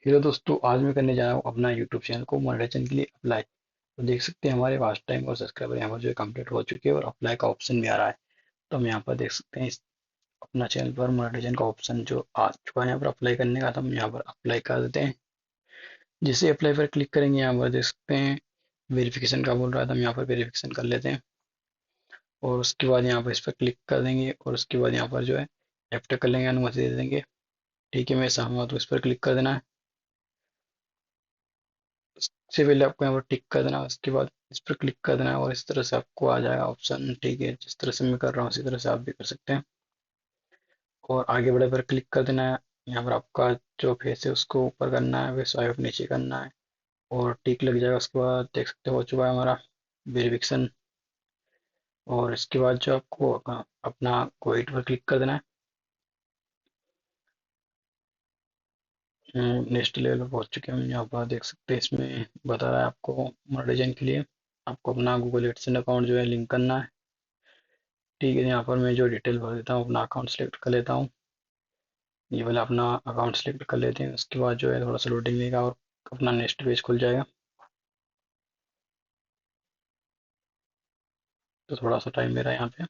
Hello दोस्तों, आज मैं करने जा रहा हूँ अपना यूट्यूब चैनल को मोनेटाइजेशन के लिए अप्लाई। तो देख सकते हैं हमारे वॉच टाइम और सब्सक्राइबर यहाँ पर जो है कंप्लीट हो चुके हैं और अप्लाई का ऑप्शन भी आ रहा है। तो हम यहाँ पर देख सकते हैं अपना चैनल पर मोनेटाइजेशन का ऑप्शन जो आ चुका है। यहाँ पर अप्लाई करने का, तो हम यहाँ पर अप्लाई कर देते हैं। जिसे अप्लाई पर क्लिक करेंगे, यहाँ पर देख सकते हैं वेरिफिकेशन का बोल रहा था, हम यहाँ पर वेरिफिकेशन कर लेते हैं। और उसके बाद यहाँ पर इस पर क्लिक कर देंगे और उसके बाद यहाँ पर जो है एक्सेप्ट कर लेंगे, अनुमति दे देंगे। ठीक है, मैं सहमत हूँ, इस पर क्लिक कर देना है। सबसे पहले आपको यहाँ पर टिक कर देना है, उसके बाद इस पर क्लिक कर देना है और इस तरह से आपको आ जाएगा ऑप्शन। ठीक है, जिस तरह से मैं कर रहा हूँ उसी तरह से आप भी कर सकते हैं। और आगे बढ़े पर क्लिक कर देना है। यहाँ पर आपका जो फेस है उसको ऊपर करना है, वे स्वाइप नीचे करना है और टिक लग जाएगा। उसके बाद देख सकते हो चुका है हमारा वेरिफिकेशन। और इसके बाद जो आपको अपना क्वेट पर क्लिक कर देना है। नेक्स्ट लेवल पर पहुंच चुके हैं हम। यहाँ पर देख सकते हैं इसमें बता रहा है आपको मोनेटाइजेशन के लिए आपको अपना गूगल एडसेंस अकाउंट जो है लिंक करना है। ठीक है, यहाँ पर मैं जो डिटेल भर देता हूँ, अपना अकाउंट सेलेक्ट कर लेता हूँ। ये वाला अपना अकाउंट सेलेक्ट कर लेते हैं, उसके बाद जो है थोड़ा सा लोडिंग लेगा और अपना नेक्स्ट पेज खुल जाएगा। तो थोड़ा सा टाइम मेरा यहाँ पे।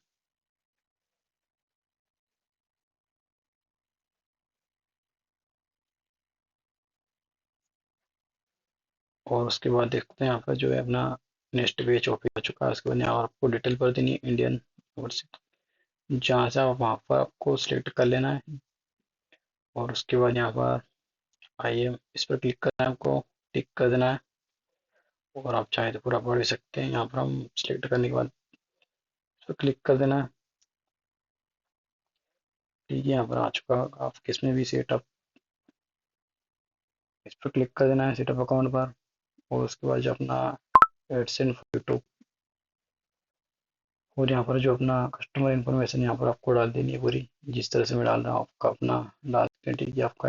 और उसके बाद देखते हैं यहाँ पर जो है अपना नेक्स्ट पेज ओपन हो चुका है। उसके बाद यहाँ पर आपको डिटेल भर देनी है इंडियन ओवरसीज, जहाँ से आप वहाँ पर आपको सिलेक्ट कर लेना है। और उसके बाद यहाँ पर आई एम इस पर क्लिक करना है, आपको टिक कर देना है। और आप चाहें तो पूरा पढ़ भी सकते हैं। यहाँ पर हम सिलेक्ट करने के बाद इस पर क्लिक कर देना है। ठीक है, यहाँ पर आ चुका होगा आप किसमें भी सेटअप, इस पर क्लिक कर देना है सेटअप अकाउंट पर। और उसके बाद जो अपना एडसेंस फोटो और यहाँ पर जो अपना कस्टमर इन्फॉर्मेशन यहाँ पर आपको डाल देनी है पूरी, जिस तरह से मैं डाल रहा हूँ आपका अपना डाल सकते हैं। ठीक है, आपका